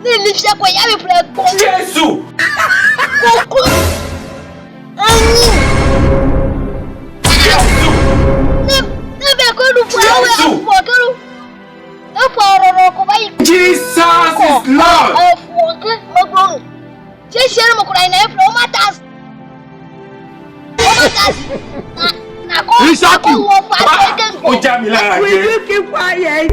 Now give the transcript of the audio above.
Ni lifia kwa ya me play go. Jesu. Koko. Ani. Jesu. Ne be ko du fo awe afo Jesus is Lord. Will you keep quiet?